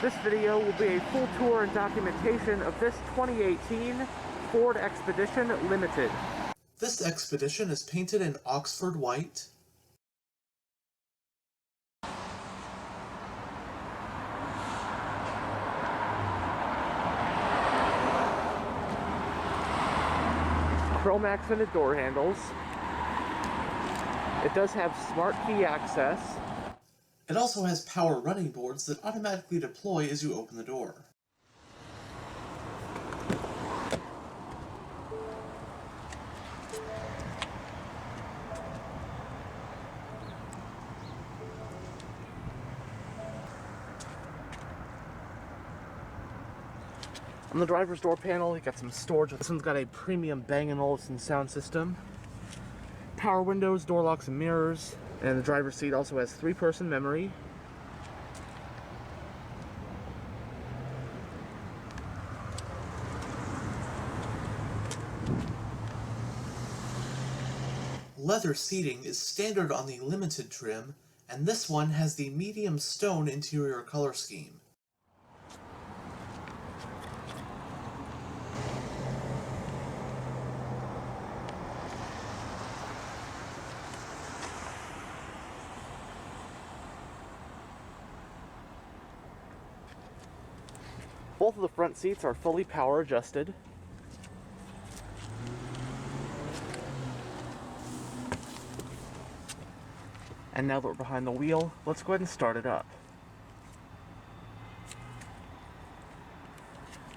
This video will be a full tour and documentation of this 2018 Ford Expedition Limited. This Expedition is painted in Oxford white. Chrome accented door handles. It does have smart key access. It also has power running boards that automatically deploy as you open the door. On the driver's door panel, you got some storage. This one's got a premium Bang & Olufsen sound system. Power windows, door locks, and mirrors. And the driver's seat also has 3-person memory. Leather seating is standard on the Limited trim, and this one has the medium stone interior color scheme. Both of the front seats are fully power adjusted. And now that we're behind the wheel, let's go ahead and start it up.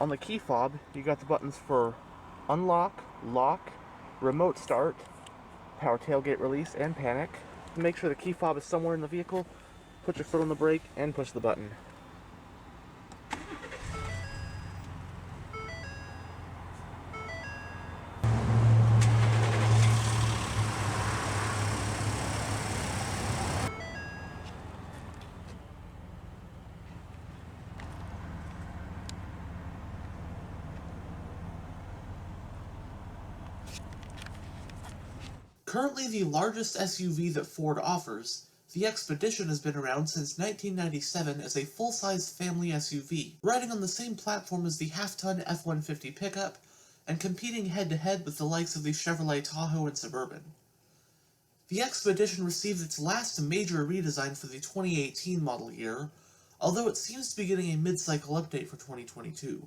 On the key fob, you got the buttons for unlock, lock, remote start, power tailgate release, and panic. Make sure the key fob is somewhere in the vehicle, put your foot on the brake, and push the button. Currently the largest SUV that Ford offers, the Expedition has been around since 1997 as a full-size family SUV, riding on the same platform as the half-ton F-150 pickup, and competing head-to-head with the likes of the Chevrolet Tahoe and Suburban. The Expedition received its last major redesign for the 2018 model year, although it seems to be getting a mid-cycle update for 2022.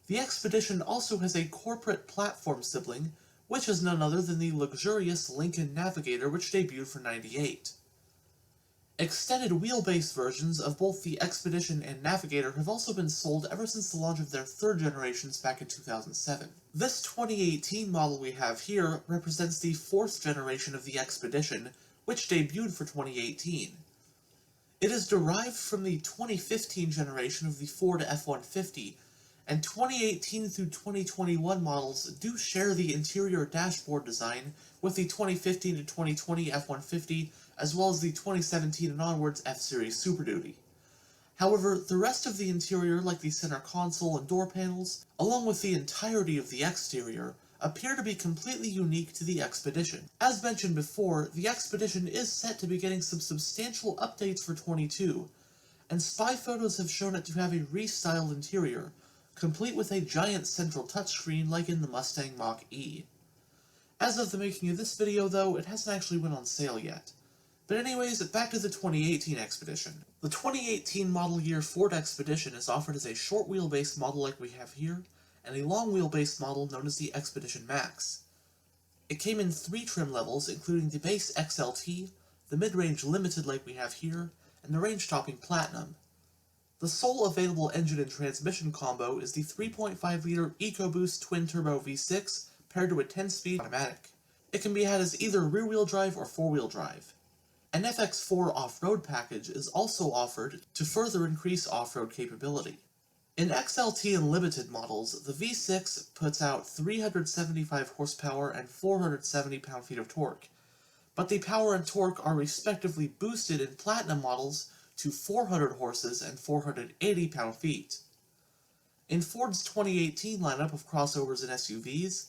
The Expedition also has a corporate platform sibling, which is none other than the luxurious Lincoln Navigator, which debuted for '98. Extended wheelbase versions of both the Expedition and Navigator have also been sold ever since the launch of their third generations back in 2007. This 2018 model we have here represents the fourth generation of the Expedition, which debuted for 2018. It is derived from the 2015 generation of the Ford F-150, and 2018 through 2021 models do share the interior dashboard design with the 2015 to 2020 F-150, as well as the 2017 and onwards F-Series Super Duty. However, the rest of the interior, like the center console and door panels, along with the entirety of the exterior, appear to be completely unique to the Expedition. As mentioned before, the Expedition is set to be getting some substantial updates for 22, and spy photos have shown it to have a restyled interior, complete with a giant central touchscreen like in the Mustang Mach-E. As of the making of this video though, it hasn't actually went on sale yet. But anyways, back to the 2018 Expedition. The 2018 model year Ford Expedition is offered as a short wheelbase model like we have here, and a long wheelbase model known as the Expedition Max. It came in 3 trim levels, including the base XLT, the mid-range Limited like we have here, and the range-topping Platinum. The sole available engine and transmission combo is the 3.5-liter EcoBoost twin-turbo V6 paired to a 10-speed automatic. It can be had as either rear-wheel drive or 4-wheel drive. An FX4 off-road package is also offered to further increase off-road capability. In XLT and Limited models, the V6 puts out 375 horsepower and 470 pound-feet of torque, but the power and torque are respectively boosted in Platinum models to 400 horses and 480 pound-feet. In Ford's 2018 lineup of crossovers and SUVs,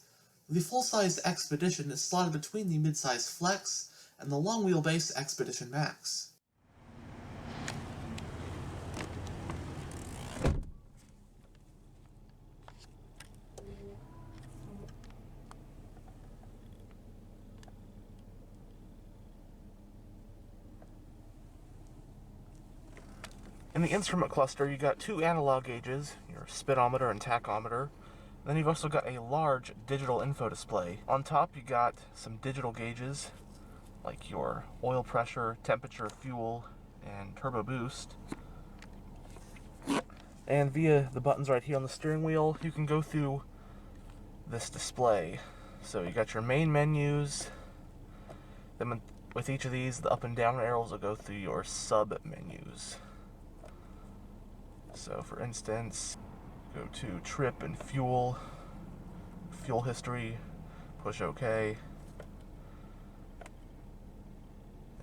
the full-size Expedition is slotted between the mid-size Flex and the long-wheelbase Expedition Max. In the instrument cluster, you got 2 analog gauges, your speedometer and tachometer. Then you've also got a large digital info display. On top, you got some digital gauges, like your oil pressure, temperature, fuel, and turbo boost. And via the buttons right here on the steering wheel, you can go through this display. So you got your main menus. Then with each of these, the up and down arrows will go through your sub menus. So for instance, go to trip and fuel history, push OK,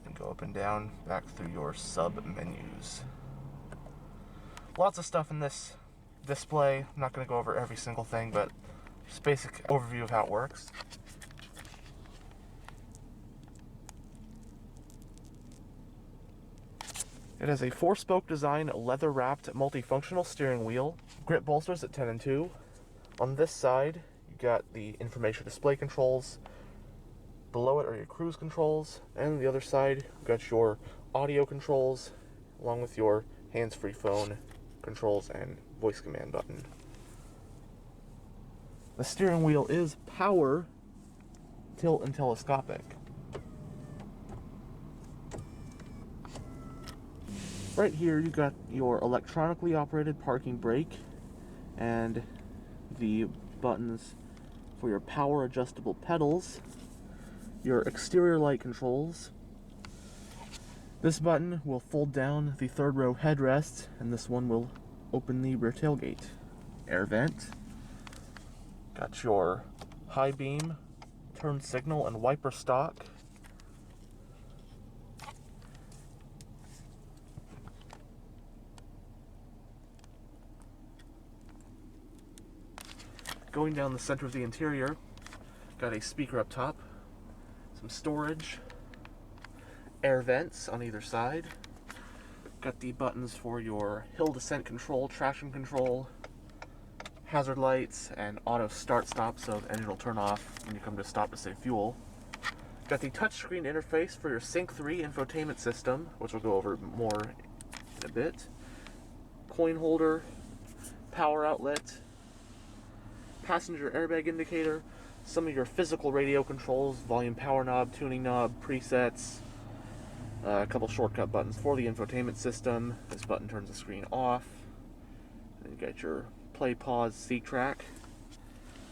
and go up and down back through your sub menus. Lots of stuff in this display. I'm not going to go over every single thing, but just basic overview of how it works. It has a 4-spoke design, leather-wrapped, multifunctional steering wheel, grip bolsters at 10 and 2. On this side, you got the information display controls. Below it are your cruise controls, and on the other side, you got your audio controls, along with your hands-free phone controls and voice command button. The steering wheel is power, tilt, and telescopic. Right here, you got your electronically operated parking brake and the buttons for your power adjustable pedals, your exterior light controls. This button will fold down the 3rd row headrest, and this one will open the rear tailgate. Air vent. Got your high beam, turn signal, and wiper stock. Going down the center of the interior, got a speaker up top, some storage, air vents on either side, got the buttons for your hill descent control, traction control, hazard lights, and auto start stop, so the engine will turn off when you come to stop to save fuel. Got the touchscreen interface for your Sync 3 infotainment system, which we'll go over more in a bit, coin holder, power outlet, passenger airbag indicator, some of your physical radio controls, volume power knob, tuning knob, presets, a couple shortcut buttons for the infotainment system. This button turns the screen off. And you got your play, pause, seat track.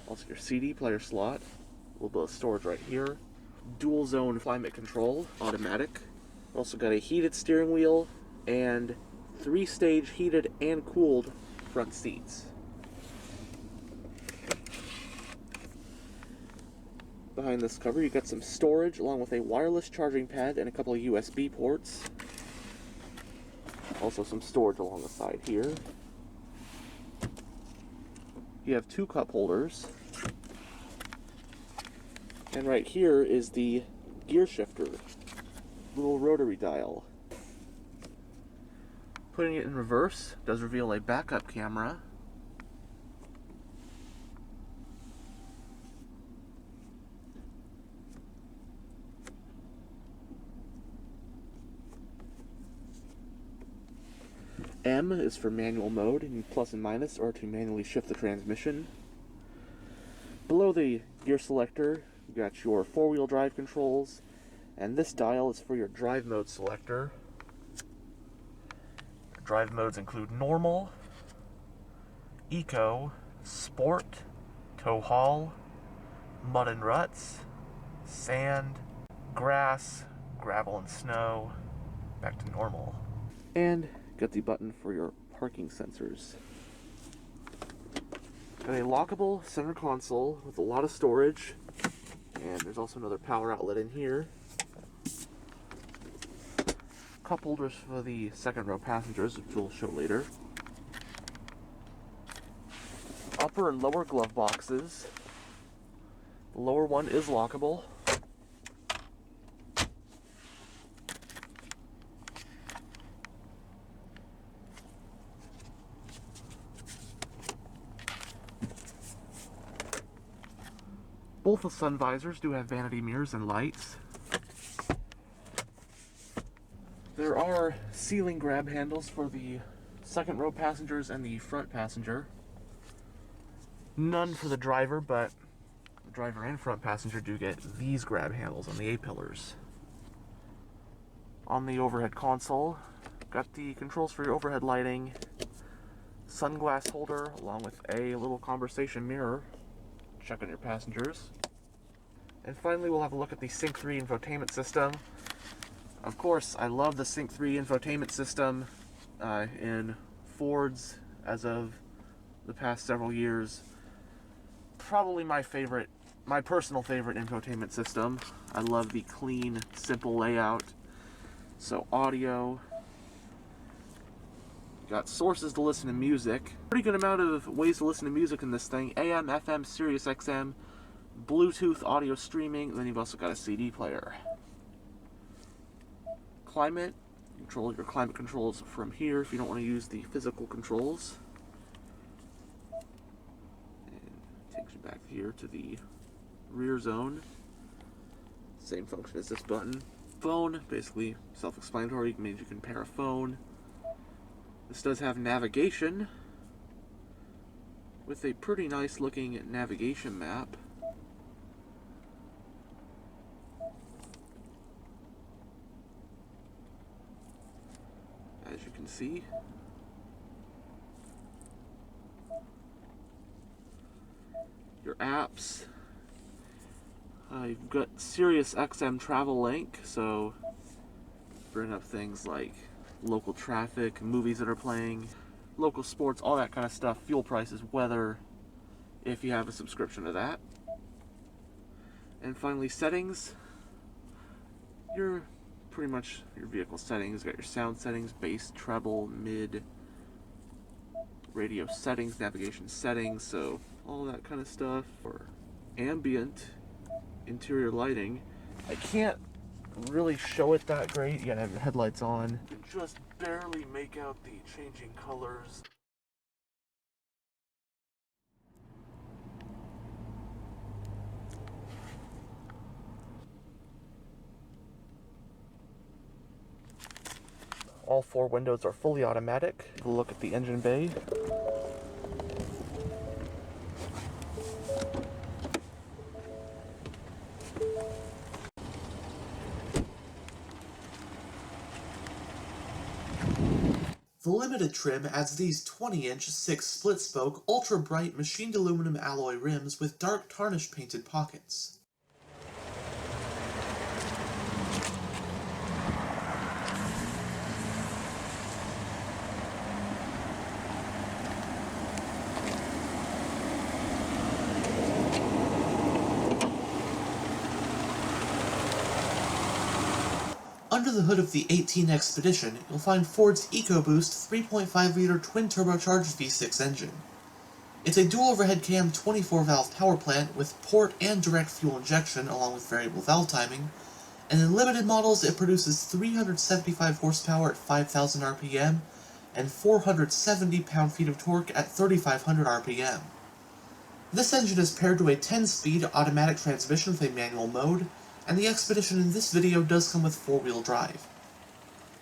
Also your CD player slot. A little bit of storage right here. Dual zone climate control, automatic. Also got a heated steering wheel and 3-stage heated and cooled front seats. Behind this cover, you got some storage along with a wireless charging pad and a couple of USB ports. Also some storage along the side here. You have 2 cup holders. And right here is the gear shifter, little rotary dial. Putting it in reverse does reveal a backup camera. M is for manual mode, and plus and minus are to manually shift the transmission. Below the gear selector, you got your 4-wheel drive controls, and this dial is for your drive mode selector. Drive modes include normal, eco, sport, tow haul, mud and ruts, sand, grass, gravel and snow, back to normal. And got the button for your parking sensors. Got a lockable center console with a lot of storage, and there's also another power outlet in here. Cup holders for the 2nd row passengers, which we'll show later. Upper and lower glove boxes. The lower one is lockable. Both the sun visors do have vanity mirrors and lights. There are ceiling grab handles for the second row passengers and the front passenger. None for the driver, but the driver and front passenger do get these grab handles on the A-pillars. On the overhead console, got the controls for your overhead lighting, sunglass holder, along with a little conversation mirror. Check on your passengers. And finally, we'll have a look at the Sync 3 infotainment system. Of course, I love the Sync 3 infotainment system in Fords as of the past several years. Probably my personal favorite infotainment system. I love the clean, simple layout. So audio, got sources to listen to music. Pretty good amount of ways to listen to music in this thing. AM, FM, Sirius XM, Bluetooth audio streaming, and then you've also got a CD player. Climate, control your climate controls from here if you don't want to use the physical controls. And takes you back here to the rear zone. Same function as this button. Phone, basically self-explanatory, means you can pair a phone. This does have navigation with a pretty nice looking navigation map. As you can see, your apps. You've got Sirius XM Travel Link, so bring up things like local traffic, movies that are playing, local sports, all that kind of stuff, fuel prices, weather, if you have a subscription to that. And finally, settings. Pretty much your vehicle settings. Got your sound settings, bass, treble, mid, radio settings, navigation settings, so all that kind of stuff. For ambient interior lighting, I can't really show it that great. You gotta have your headlights on. You can just barely make out the changing colors. All four windows are fully automatic. We'll look at the engine bay. The limited trim adds these 20-inch 6 split-spoke, ultra-bright machined aluminum alloy rims with dark tarnish painted pockets. Under the hood of the 18 Expedition, you'll find Ford's EcoBoost 3.5-liter twin-turbocharged V6 engine. It's a dual overhead cam 24-valve power plant with port and direct fuel injection along with variable valve timing, and in limited models it produces 375 horsepower at 5,000 RPM and 470 pound-feet of torque at 3,500 RPM. This engine is paired to a 10-speed automatic transmission with a manual mode, and the Expedition in this video does come with 4-wheel drive.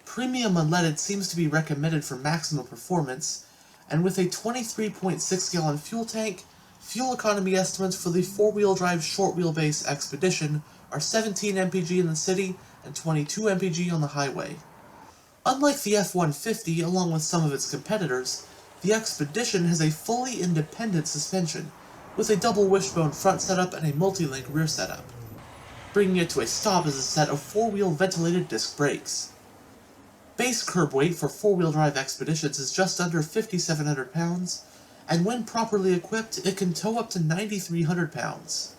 Premium unleaded seems to be recommended for maximum performance, and with a 23.6-gallon fuel tank, fuel economy estimates for the 4-wheel drive short wheelbase Expedition are 17 mpg in the city and 22 mpg on the highway. Unlike the F-150, along with some of its competitors, the Expedition has a fully independent suspension, with a double wishbone front setup and a multi-link rear setup. Bringing it to a stop is a set of 4-wheel ventilated disc brakes. Base curb weight for 4-wheel drive Expeditions is just under 5,700 pounds, and when properly equipped, it can tow up to 9,300 pounds.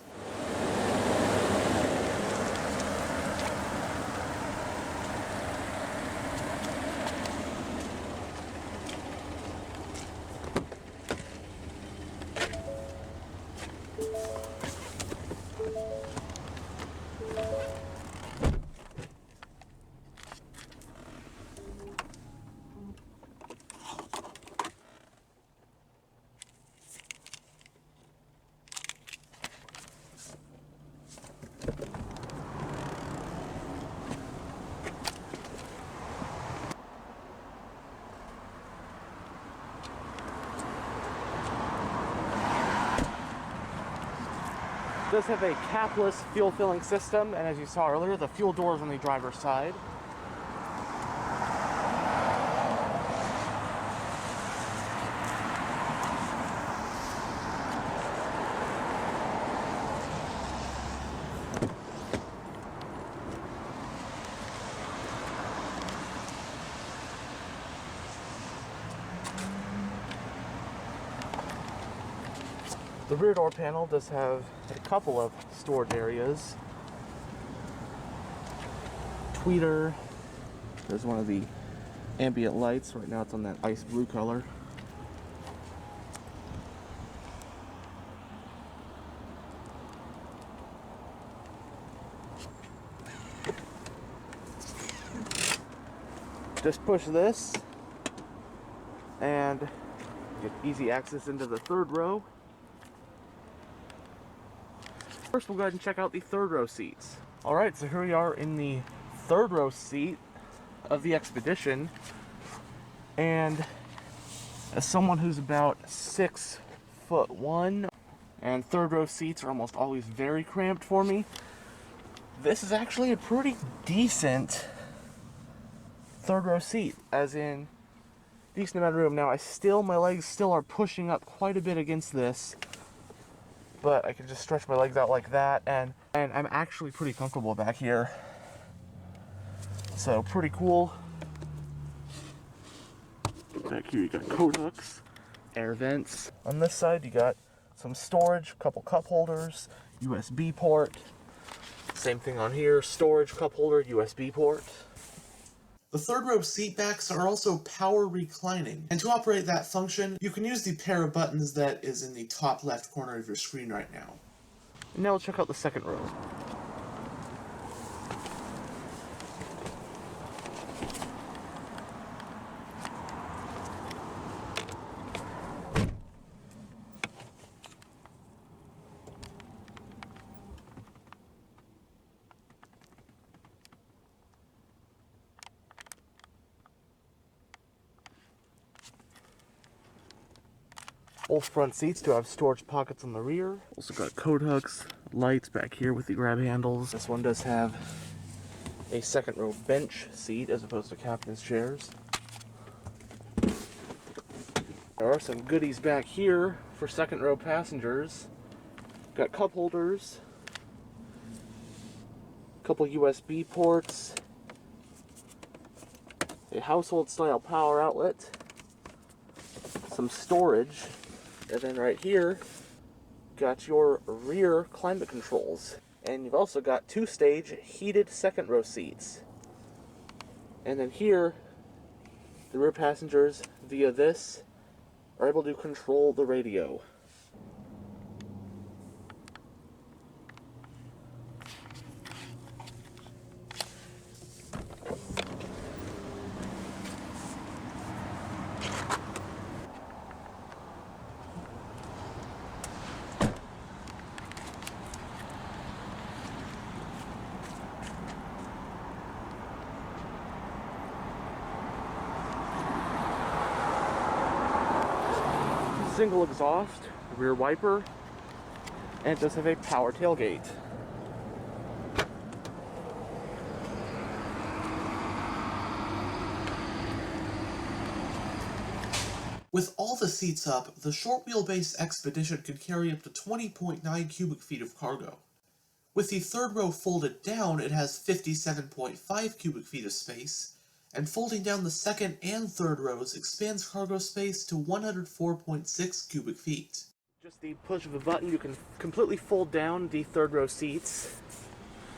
It does have a capless fuel filling system, and as you saw earlier, the fuel door is on the driver's side. The rear door panel does have a couple of storage areas. Tweeter. There's one of the ambient lights. Right now it's on that ice blue color. Just push this and get easy access into the third row. First, we'll go ahead and check out the third row seats. Alright, so here we are in the third row seat of the Expedition. And as someone who's about 6'1", and third row seats are almost always very cramped for me, this is actually a pretty decent third row seat, as in decent amount of room. Now, my legs still are pushing up quite a bit against this, but I can just stretch my legs out like that, and I'm actually pretty comfortable back here. So, pretty cool. Back here you got coat hooks, air vents. On this side you got some storage, couple cup holders, USB port. Same thing on here, storage, cup holder, USB port. The third row seat backs are also power reclining, and to operate that function, you can use the pair of buttons that is in the top left corner of your screen right now. And now we'll check out the second row. Both front seats do have storage pockets on the rear. Also got coat hooks, lights back here with the grab handles. This one does have a second row bench seat as opposed to captain's chairs. There are some goodies back here for second row passengers. Got cup holders, a couple USB ports, a household style power outlet, some storage. And then right here, got your rear climate controls. And you've also got 2-stage heated second row seats. And then here, the rear passengers, via this, are able to control the radio. Single exhaust, rear wiper, and it does have a power tailgate. With all the seats up, the short wheelbase Expedition can carry up to 20.9 cubic feet of cargo. With the third row folded down, it has 57.5 cubic feet of space, and folding down the second and third rows expands cargo space to 104.6 cubic feet. Just the push of a button, you can completely fold down the third row seats.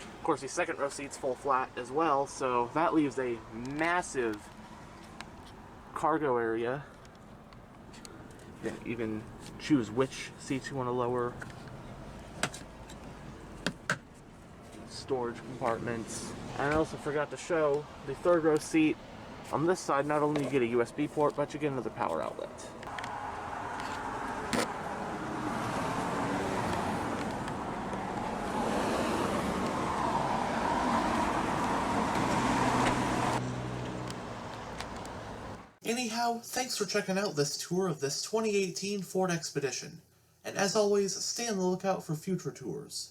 Of course, the second row seats fold flat as well, so that leaves a massive cargo area. You can even choose which seats you want to lower. Storage compartments. And I also forgot to show the third row seat. On this side, not only do you get a USB port, but you get another power outlet. Anyhow, thanks for checking out this tour of this 2018 Ford Expedition. And as always, stay on the lookout for future tours.